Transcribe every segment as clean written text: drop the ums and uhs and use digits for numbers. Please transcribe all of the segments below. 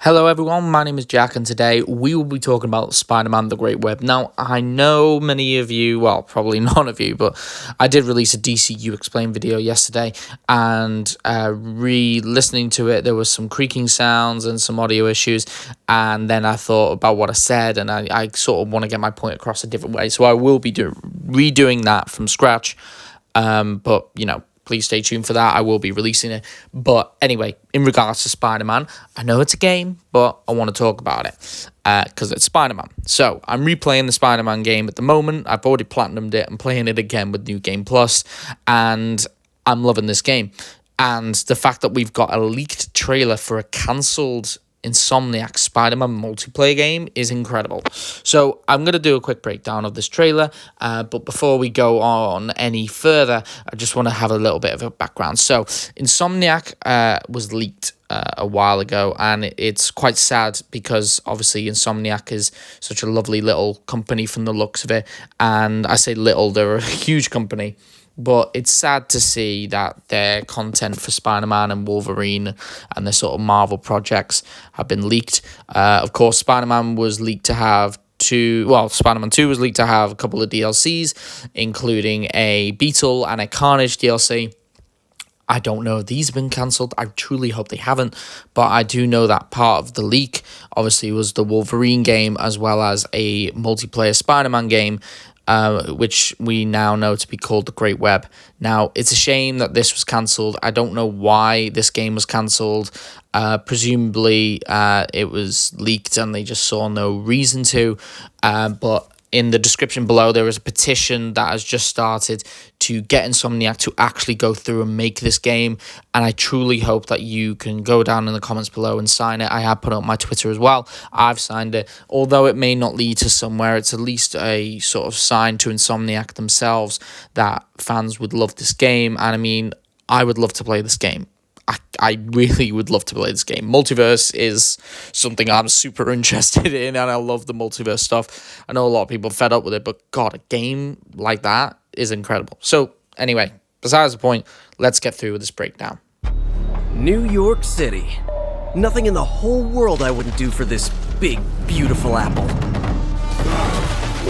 Hello everyone, my name is Jack and today we will be talking about Spider-Man The Great Web. Now, I know many of you, well, probably none of you, but I did release a DCU Explain video yesterday and re-listening to it, there was some creaking sounds and some audio issues, and then I thought about what I said and I sort of want to get my point across a different way, so I will be redoing that from scratch, but, you know, please stay tuned for that. I will be releasing it. But anyway, in regards to Spider-Man, I know it's a game, but I want to talk about it because it's Spider-Man. So I'm replaying the Spider-Man game at the moment. I've already platinumed it. I'm playing it again with New Game Plus, and I'm loving this game. And the fact that we've got a leaked trailer for a cancelled Insomniac Spider-Man multiplayer game is incredible. So I'm going to do a quick breakdown of this trailer, but before we go on any further, I just want to have a little bit of a background. So Insomniac was leaked a while ago, and it's quite sad because obviously Insomniac is such a lovely little company from the looks of it, and I say little, they're a huge company. But it's sad to see that their content for Spider-Man and Wolverine and their sort of Marvel projects have been leaked. Of course, Spider-Man was leaked to have Spider-Man 2 was leaked to have a couple of DLCs, including a Beetle and a Carnage DLC. I don't know if these have been cancelled. I truly hope they haven't. But I do know that part of the leak, obviously, was the Wolverine game as well as a multiplayer Spider-Man game, which we now know to be called The Great Web. Now, it's a shame that this was cancelled. I don't know why this game was cancelled. Presumably, it was leaked and they just saw no reason to. But in the description below, there is a petition that has just started to get Insomniac to actually go through and make this game. And I truly hope that you can go down in the comments below and sign it. I have put it on my Twitter as well. I've signed it. Although it may not lead to somewhere, it's at least a sort of sign to Insomniac themselves that fans would love this game. And I mean, I would love to play this game. I really would love to play this game. Multiverse is something I'm super interested in, and I love the Multiverse stuff. I know a lot of people are fed up with it, but God, a game like that is incredible. So anyway, besides the point, let's get through with this breakdown. New York City. Nothing in the whole world I wouldn't do for this big, beautiful apple.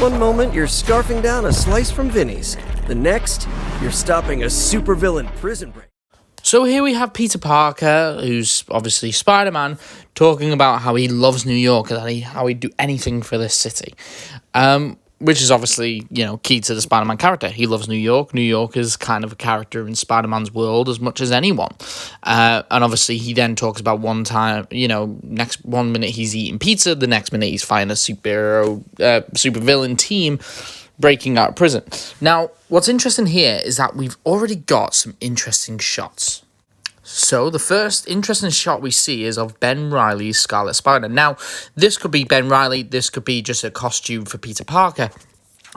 One moment, you're scarfing down a slice from Vinny's. The next, you're stopping a supervillain prison break. So here we have Peter Parker, who's obviously Spider-Man, talking about how he loves New York and how he'd do anything for this city. Which is obviously, you know, key to the Spider-Man character. He loves New York. New York is kind of a character in Spider-Man's world as much as anyone. And obviously he then talks about one time, you know, next one minute he's eating pizza, the next minute he's fighting a supervillain team breaking out of prison. Now, what's interesting here is that we've already got some interesting shots. So the first interesting shot we see is of Ben Reilly's Scarlet Spider. Now, this could be Ben Reilly, this could be just a costume for Peter Parker,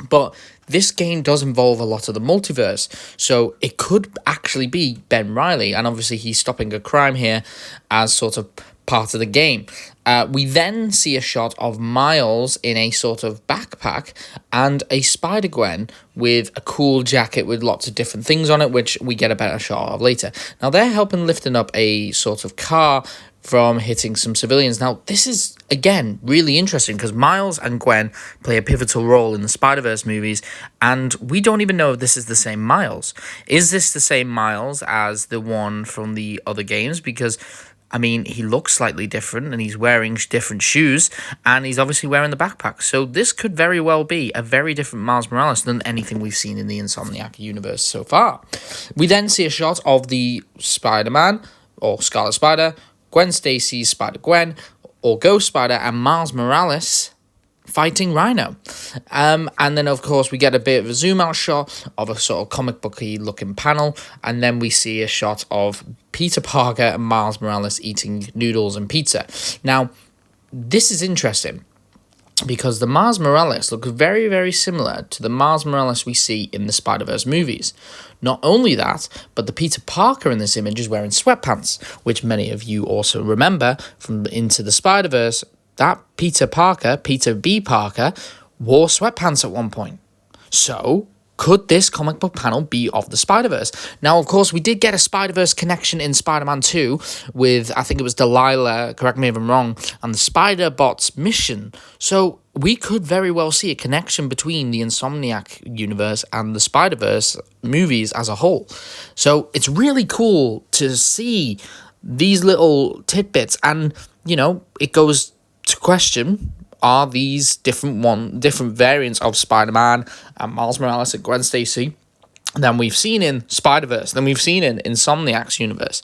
but this game does involve a lot of the multiverse, so it could actually be Ben Reilly, and obviously he's stopping a crime here as sort of part of the game. We then see a shot of Miles in a sort of backpack and a Spider-Gwen with a cool jacket with lots of different things on it, which we get a better shot of later. Now, they're helping lifting up a sort of car from hitting some civilians. Now, this is, again, really interesting because Miles and Gwen play a pivotal role in the Spider-Verse movies, and we don't even know if this is the same Miles. Is this the same Miles as the one from the other games? Because I mean, he looks slightly different and he's wearing different shoes and he's obviously wearing the backpack. So this could very well be a very different Miles Morales than anything we've seen in the Insomniac universe so far. We then see a shot of the Spider-Man or Scarlet Spider, Gwen Stacy's Spider-Gwen or Ghost Spider, and Miles Morales fighting Rhino. And then, of course, we get a bit of a zoom-out shot of a sort of comic booky looking panel, and then we see a shot of Peter Parker and Miles Morales eating noodles and pizza. Now, this is interesting because the Miles Morales looks very, very similar to the Miles Morales we see in the Spider-Verse movies. Not only that, but the Peter Parker in this image is wearing sweatpants, which many of you also remember from Into the Spider-Verse. That Peter B. Parker, wore sweatpants at one point. So, could this comic book panel be of the Spider-Verse? Now, of course, we did get a Spider-Verse connection in Spider-Man 2 with, I think it was Delilah, correct me if I'm wrong, and the Spider-Bot's mission. So we could very well see a connection between the Insomniac universe and the Spider-Verse movies as a whole. So it's really cool to see these little tidbits, and, it goes to question, are these different variants of Spider-Man and Miles Morales and Gwen Stacy than we've seen in Spider-Verse, than we've seen in Insomniac's universe?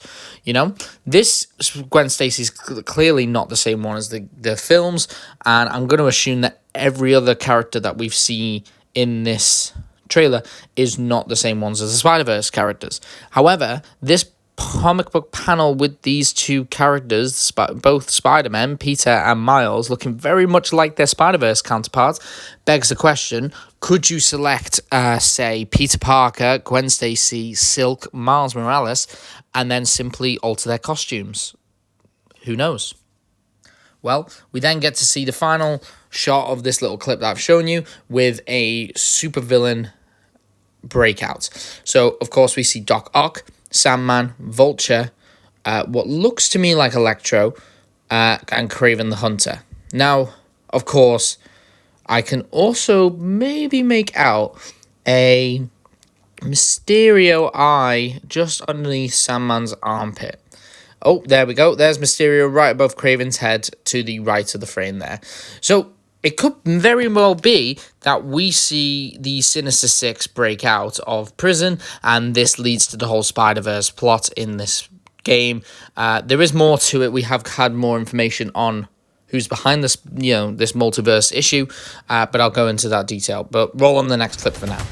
This Gwen Stacy's clearly not the same one as the films, and I'm going to assume that every other character that we've seen in this trailer is not the same ones as the Spider-Verse characters. However, this comic book panel with these two characters, both Spider-Men, Peter and Miles, looking very much like their Spider-Verse counterparts, begs the question, could you select, say, Peter Parker, Gwen Stacy, Silk, Miles Morales, and then simply alter their costumes? Who knows? Well, we then get to see the final shot of this little clip that I've shown you with a supervillain breakout. So, of course, we see Doc Ock, Sandman, Vulture, what looks to me like Electro, and Kraven the Hunter. Now, of course, I can also maybe make out a Mysterio eye just underneath Sandman's armpit. Oh, there we go. There's Mysterio right above Kraven's head to the right of the frame there. So it could very well be that we see the Sinister Six break out of prison, and this leads to the whole Spider-Verse plot in this game. There is more to it. We have had more information on who's behind this, this multiverse issue, but I'll go into that detail. But roll on the next clip for now.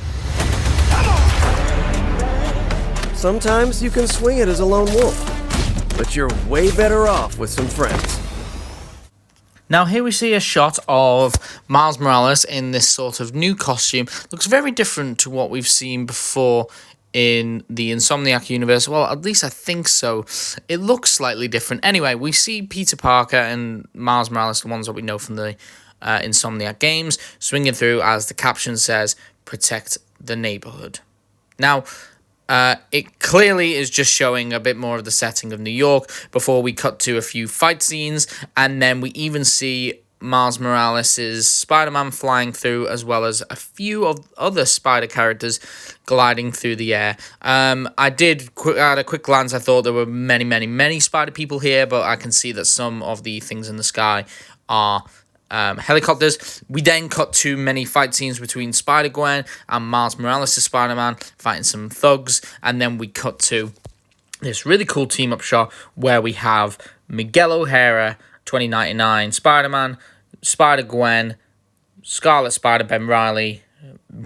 Sometimes you can swing it as a lone wolf, but you're way better off with some friends. Now here we see a shot of Miles Morales in this sort of new costume. Looks very different to what we've seen before in the Insomniac universe. Well, at least I think so. It looks slightly different. Anyway, we see Peter Parker and Miles Morales, the ones that we know from the Insomniac games, swinging through, as the caption says, protect the neighborhood. Now, it clearly is just showing a bit more of the setting of New York before we cut to a few fight scenes, and then we even see Miles Morales' Spider-Man flying through, as well as a few of other Spider characters gliding through the air. I did, at a quick glance, I thought there were many Spider people here, but I can see that some of the things in the sky are helicopters. We then cut to many fight scenes between Spider-Gwen and Miles Morales' Spider-Man fighting some thugs, and then we cut to this really cool team-up shot where we have Miguel O'Hara, 2099 Spider-Man, Spider-Gwen, Scarlet Spider, Ben Reilly,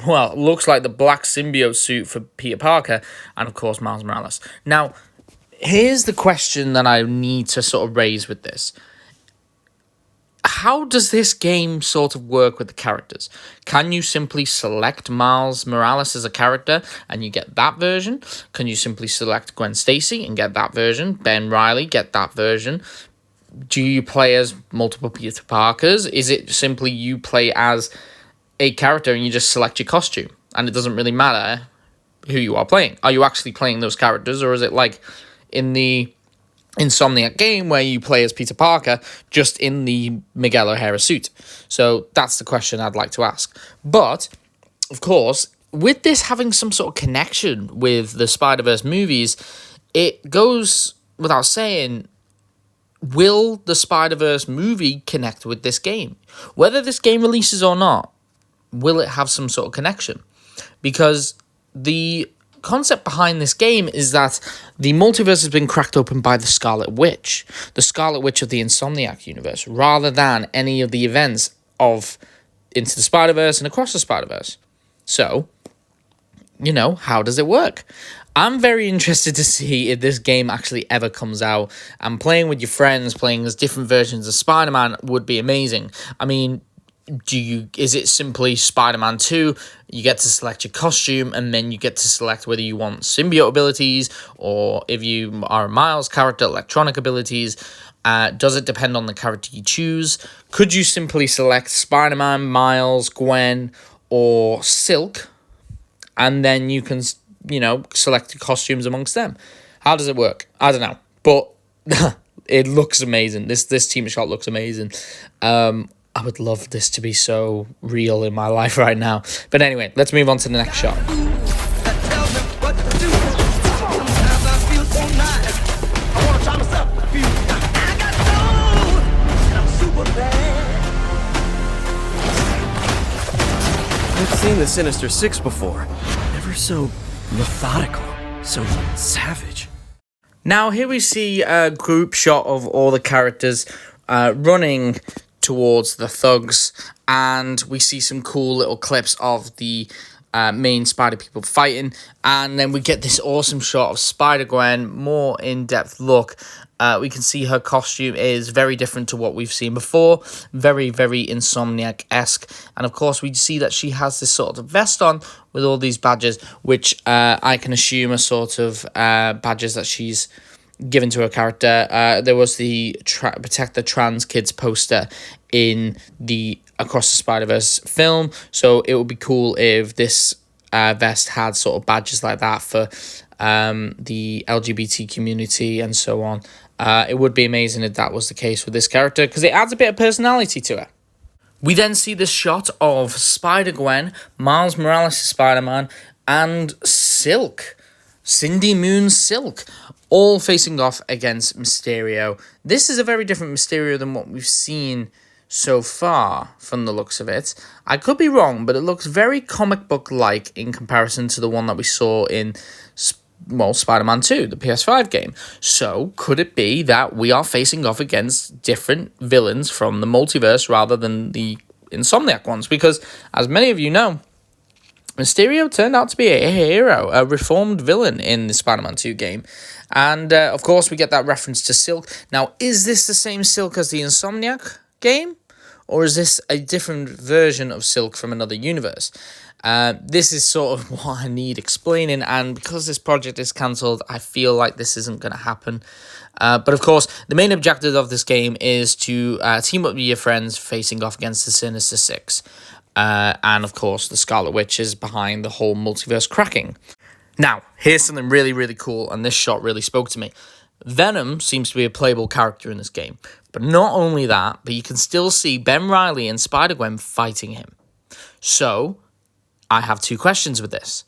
well, it looks like the black symbiote suit for Peter Parker, and of course Miles Morales. Now, here's the question that I need to sort of raise with this. How does this game sort of work with the characters? Can you simply select Miles Morales as a character and you get that version? Can you simply select Gwen Stacy and get that version? Ben Reilly, get that version? Do you play as multiple Peter Parkers? Is it simply you play as a character and you just select your costume and it doesn't really matter who you are playing? Are you actually playing those characters, or is it like in the Insomniac game where you play as Peter Parker just in the Miguel O'Hara suit? So that's the question I'd like to ask. But, of course, with this having some sort of connection with the Spider-Verse movies, it goes without saying, will the Spider-Verse movie connect with this game? Whether this game releases or not, will it have some sort of connection? Because the concept behind this game is that the multiverse has been cracked open by the Scarlet Witch of the Insomniac universe, rather than any of the events of Into the Spider-Verse and Across the Spider-Verse. So, how does it work? I'm very interested to see if this game actually ever comes out, and playing with your friends, playing as different versions of Spider-Man would be amazing. I mean, is it simply Spider-Man 2, you get to select your costume, and then you get to select whether you want symbiote abilities, or if you are a Miles character, electronic abilities? Does it depend on the character you choose? Could you simply select Spider-Man, Miles, Gwen, or Silk? and then you can, select costumes amongst them. How does it work? I don't know, but it looks amazing. This team shot looks amazing. I would love this to be so real in my life right now. But anyway, let's move on to the next shot. I've seen the Sinister Six before. Never so methodical, so savage. Now here we see a group shot of all the characters running towards the thugs, and we see some cool little clips of the main Spider people fighting, and then we get this awesome shot of Spider-Gwen, more in-depth look. We can see her costume is very different to what we've seen before, very, very Insomniac-esque, and of course we see that she has this sort of vest on with all these badges, which I can assume are sort of badges that she's given to her character. There was the Protect the Trans Kids poster in the Across the Spider-Verse film, so it would be cool if this vest had sort of badges like that for the LGBT community and so on. It would be amazing if that was the case with this character, because it adds a bit of personality to her. We then see this shot of Spider-Gwen, Miles Morales' Spider-Man, and Silk, Cindy Moon Silk, all facing off against Mysterio. This is a very different Mysterio than what we've seen so far from the looks of it. I could be wrong, but it looks very comic book-like in comparison to the one that we saw in Spider-Man 2, the PS5 game. So, could it be that we are facing off against different villains from the multiverse rather than the Insomniac ones? Because, as many of you know, Mysterio turned out to be a hero, a reformed villain in the Spider-Man 2 game. And, of course, we get that reference to Silk. Now, is this the same Silk as the Insomniac game? Or is this a different version of Silk from another universe? This is sort of what I need explaining, and because this project is cancelled, I feel like this isn't going to happen. But of course, the main objective of this game is to team up with your friends facing off against the Sinister Six. And of course, the Scarlet Witch is behind the whole multiverse cracking. Now, here's something really, really cool, and this shot really spoke to me. Venom seems to be a playable character in this game. But not only that, but you can still see Ben Reilly and Spider-Gwen fighting him. So, I have two questions with this.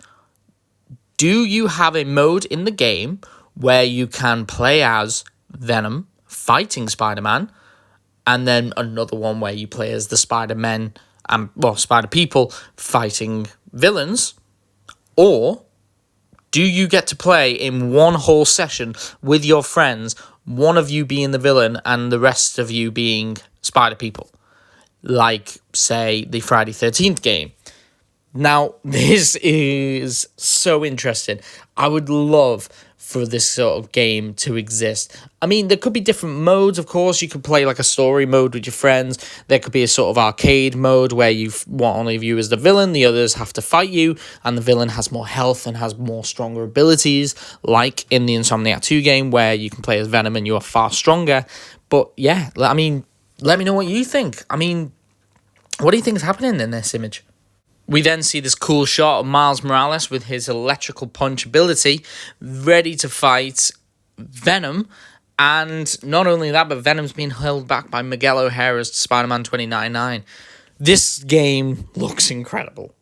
Do you have a mode in the game where you can play as Venom fighting Spider-Man, and then another one where you play as the Spider-Men and, Spider-People fighting villains? Or do you get to play in one whole session with your friends, one of you being the villain and the rest of you being Spider-People? Like, say, the Friday 13th game. Now, this is so interesting. I would love for this sort of game to exist. I mean, there could be different modes, of course. You could play like a story mode with your friends. There could be a sort of arcade mode where you want only of you as the villain, the others have to fight you, and the villain has more health and has more stronger abilities, like in the Insomniac 2 game where you can play as Venom and you are far stronger. But yeah, I mean, let me know what you think. I mean, what do you think is happening in this image? We then see this cool shot of Miles Morales with his electrical punch ability, ready to fight Venom. And not only that, but Venom's being held back by Miguel O'Hara's Spider-Man 2099. This game looks incredible.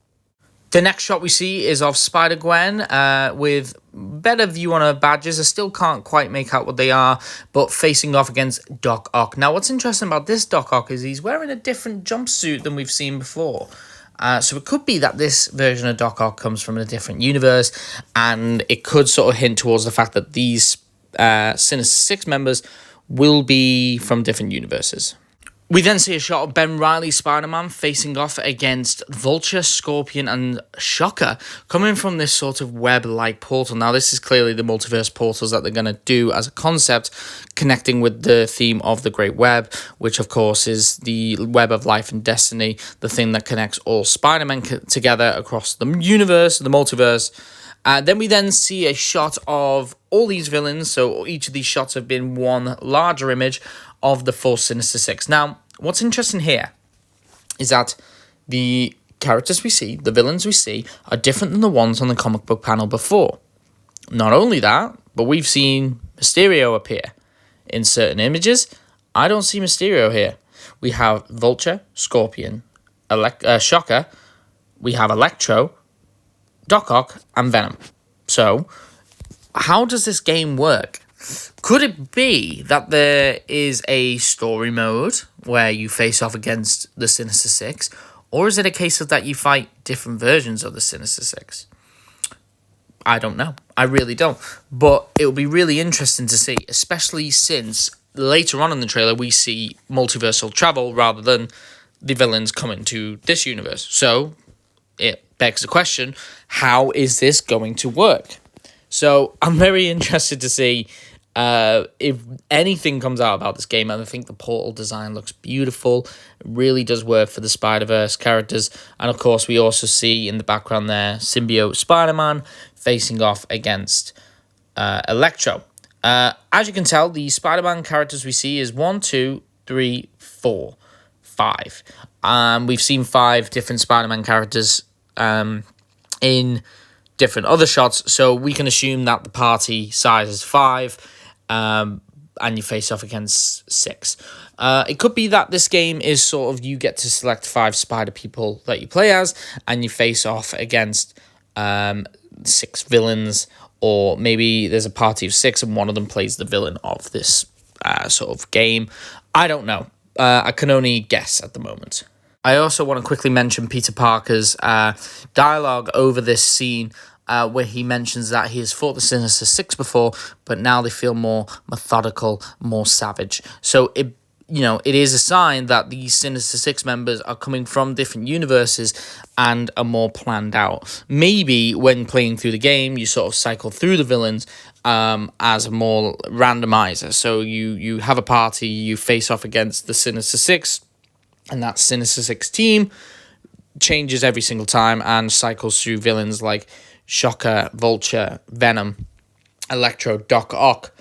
The next shot we see is of Spider-Gwen with better view on her badges. I still can't quite make out what they are, but facing off against Doc Ock. Now, what's interesting about this Doc Ock is he's wearing a different jumpsuit than we've seen before. So it could be that this version of Doc Ock comes from a different universe, and it could sort of hint towards the fact that these Sinister Six members will be from different universes. We then see a shot of Ben Reilly's Spider-Man facing off against Vulture, Scorpion, and Shocker, coming from this sort of web-like portal. Now, this is clearly the multiverse portals that they're going to do as a concept, connecting with the theme of the Great Web, which, of course, is the web of life and destiny, the thing that connects all Spider-Men together across the universe, the multiverse. Then we then see a shot of all these villains, so each of these shots have been one larger image of the full Sinister Six. Now, what's interesting here is that the characters we see, the villains we see, are different than the ones on the comic book panel before. Not only that, but we've seen Mysterio appear in certain images. I don't see Mysterio here. We have Vulture, Scorpion, Shocker, we have Electro, Doc Ock, and Venom. So, how does this game work? Could it be that there is a story mode where you face off against the Sinister Six, or is it a case of that you fight different versions of the Sinister Six? I don't know. I really don't. But it will be really interesting to see, especially since later on in the trailer we see multiversal travel rather than the villains coming to this universe. So it begs the question, how is this going to work? So I'm very interested to see if anything comes out about this game. And I think the portal design looks beautiful. It really does work for the Spider-Verse characters. And of course, we also see in the background there, symbiote Spider-Man facing off against Electro. As you can tell, the Spider-Man characters we see is 1, 2, 3, 4, 5. We've seen 5 different Spider-Man characters in different other shots, so we can assume that the party size is 5, and you face off against 6. It could be that this game is sort of you get to select 5 spider people that you play as, and you face off against 6 villains, or maybe there's a party of 6 and one of them plays the villain of this sort of game. I don't know. I can only guess at the moment. I also want to quickly mention Peter Parker's dialogue over this scene where he mentions that he has fought the Sinister Six before, but now they feel more methodical, more savage. So it is a sign that these Sinister Six members are coming from different universes and are more planned out. Maybe when playing through the game, you sort of cycle through the villains as a more randomizer. So you have a party, you face off against the Sinister Six, and that Sinister Six team changes every single time and cycles through villains like Shocker, Vulture, Venom, Electro, Doc Ock,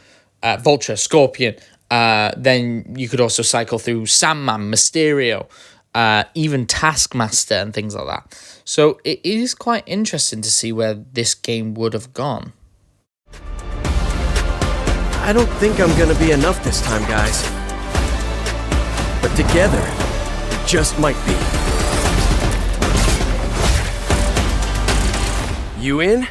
Vulture, Scorpion. Then you could also cycle through Sandman, Mysterio, even Taskmaster and things like that. So it is quite interesting to see where this game would have gone. I don't think I'm gonna be enough this time, guys. But together, it just might be. You in?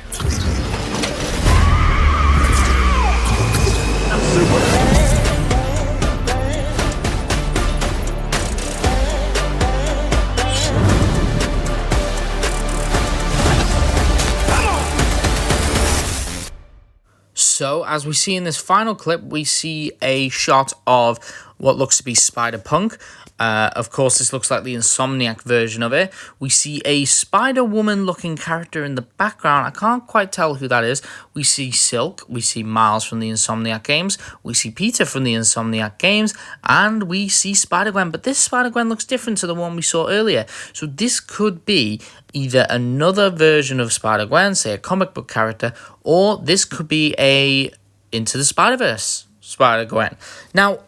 So, as we see in this final clip, we see a shot of what looks to be Spider-Punk. Of course, this looks like the Insomniac version of it. We see a Spider-Woman-looking character in the background. I can't quite tell who that is. We see Silk. We see Miles from the Insomniac games. We see Peter from the Insomniac games. And we see Spider-Gwen. But this Spider-Gwen looks different to the one we saw earlier. So this could be either another version of Spider-Gwen, say a comic book character, or this could be a Into the Spider-Verse Spider-Gwen. Now,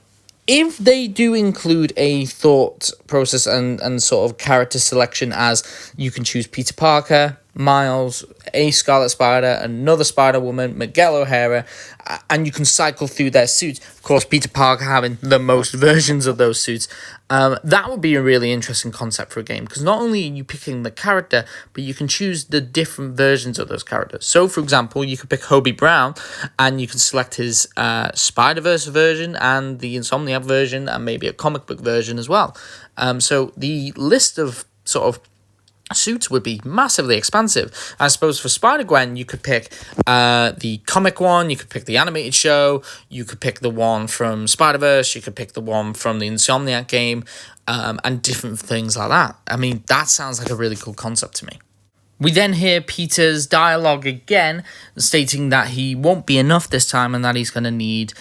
if they do include a thought process and sort of character selection, as you can choose Peter Parker, Miles, a Scarlet Spider, another Spider-Woman, Miguel O'Hara, and you can cycle through their suits. Of course, Peter Parker having the most versions of those suits. That would be a really interesting concept for a game, because not only are you picking the character, but you can choose the different versions of those characters. So, for example, you could pick Hobie Brown, and you can select his Spider-Verse version and the Insomniac version, and maybe a comic book version as well. So the list of sort of suits would be massively expansive. I suppose for Spider-Gwen, you could pick the comic one, you could pick the animated show, you could pick the one from Spider-Verse, you could pick the one from the Insomniac game, and different things like that. I mean, that sounds like a really cool concept to me. We then hear Peter's dialogue again, stating that he won't be enough this time and that he's going to need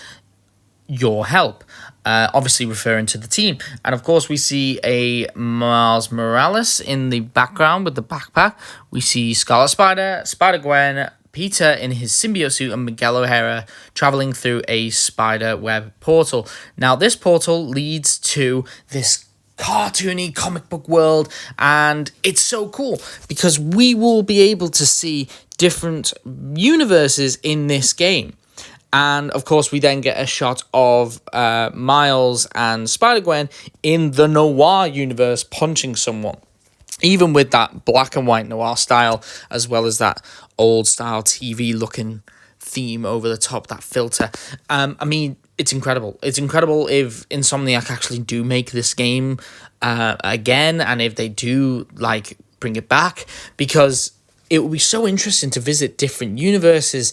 your help. Obviously referring to the team. And of course, we see a Miles Morales in the background with the backpack. We see Scarlet Spider, Spider-Gwen, Peter in his symbiote suit, and Miguel O'Hara traveling through a spider web portal. Now, this portal leads to this cartoony comic book world, and it's so cool because we will be able to see different universes in this game. And of course, we then get a shot of Miles and Spider-Gwen in the noir universe punching someone, even with that black and white noir style, as well as that old style TV looking theme over the top, that filter. I mean, it's incredible. It's incredible if Insomniac actually do make this game again, and if they do like bring it back, because it will be so interesting to visit different universes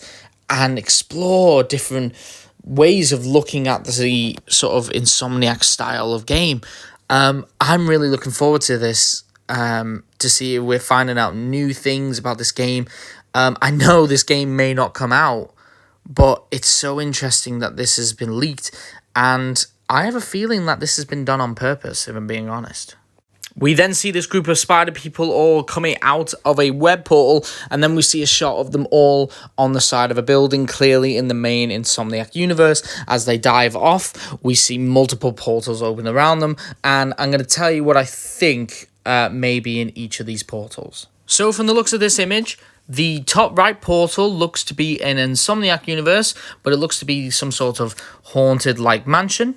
and explore different ways of looking at the sort of Insomniac style of game. I'm really looking forward to this, to see if we're finding out new things about this game. I know this game may not come out, but it's so interesting that this has been leaked, and I have a feeling that this has been done on purpose, if I'm being honest. We then see this group of spider people all coming out of a web portal, and then we see a shot of them all on the side of a building, clearly in the main Insomniac universe. As they dive off, we see multiple portals open around them, and I'm going to tell you what I think may be in each of these portals. So from the looks of this image, the top right portal looks to be an Insomniac universe, but it looks to be some sort of haunted-like mansion.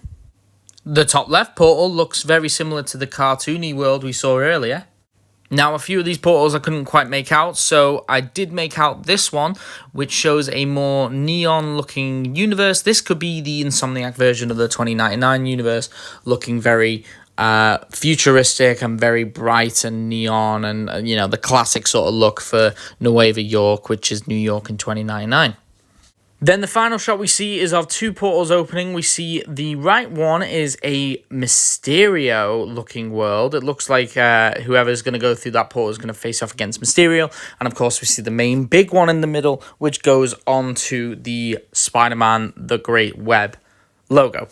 The top left portal looks very similar to the cartoony world we saw earlier. Now, a few of these portals I couldn't quite make out, so I did make out this one, which shows a more neon-looking universe. This could be the Insomniac version of the 2099 universe, looking very futuristic and very bright and neon, and you know, the classic sort of look for Nueva York, which is New York in 2099. Then the final shot we see is of two portals opening. We see the right one is a Mysterio-looking world. It looks like whoever's going to go through that portal is going to face off against Mysterio. And, of course, we see the main big one in the middle, which goes onto the Spider-Man The Great Web logo.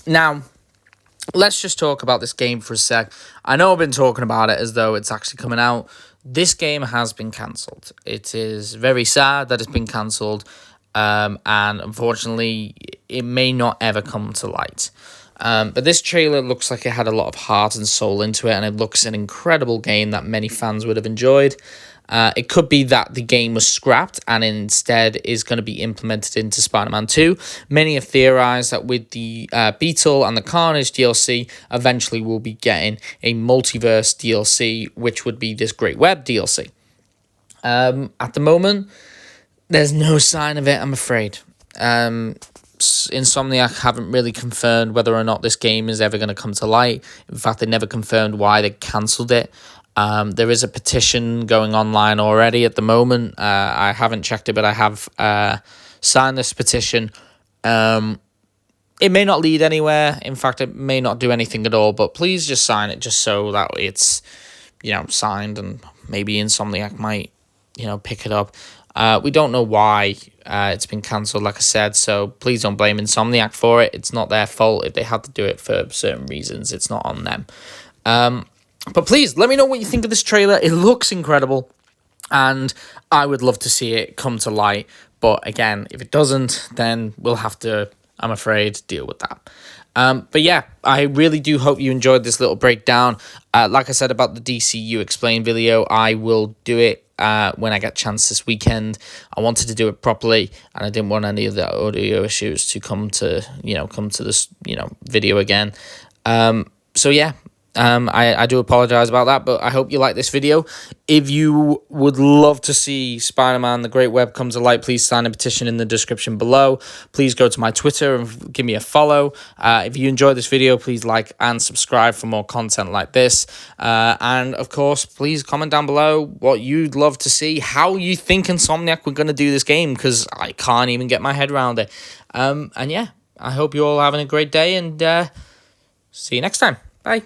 Now, let's just talk about this game for a sec. I know I've been talking about it as though it's actually coming out. This game has been cancelled. It is very sad that it's been cancelled. And unfortunately, it may not ever come to light. But this trailer looks like it had a lot of heart and soul into it, and it looks an incredible game that many fans would have enjoyed. It could be that the game was scrapped and instead is going to be implemented into Spider-Man 2. Many have theorized that with the Beetle and the Carnage DLC, eventually we'll be getting a Multiverse DLC, which would be this Great Web DLC. At the moment, there's no sign of it, I'm afraid. Insomniac haven't really confirmed whether or not this game is ever going to come to light. In fact, they never confirmed why they cancelled it. There is a petition going online already at the moment. I haven't checked it, but I have signed this petition. It may not lead anywhere. In fact, it may not do anything at all, but please just sign it just so that it's, you know, signed, and maybe Insomniac might, you know, pick it up. We don't know why it's been cancelled, like I said, so please don't blame Insomniac for it. It's not their fault. If they had to do it for certain reasons, it's not on them. But please, let me know what you think of this trailer. It looks incredible, and I would love to see it come to light. But again, if it doesn't, then we'll have to, I'm afraid, deal with that. But yeah, I really do hope you enjoyed this little breakdown. Like I said about the DCU Explain video, I will do it when I get a chance this weekend. I wanted to do it properly, and I didn't want any of the audio issues to come to this, video again. So yeah, I do apologize about that, but I hope you like this video. If you would love to see Spider-Man The Great Web come to light, please sign a petition in the description below. Please go to my Twitter and give me a follow. If you enjoyed this video, please like and subscribe for more content like this. And of course, please comment down below what you'd love to see, how you think Insomniac were going to do this game, because I can't even get my head around it. And yeah, I hope you're all having a great day, and see you next time. Bye.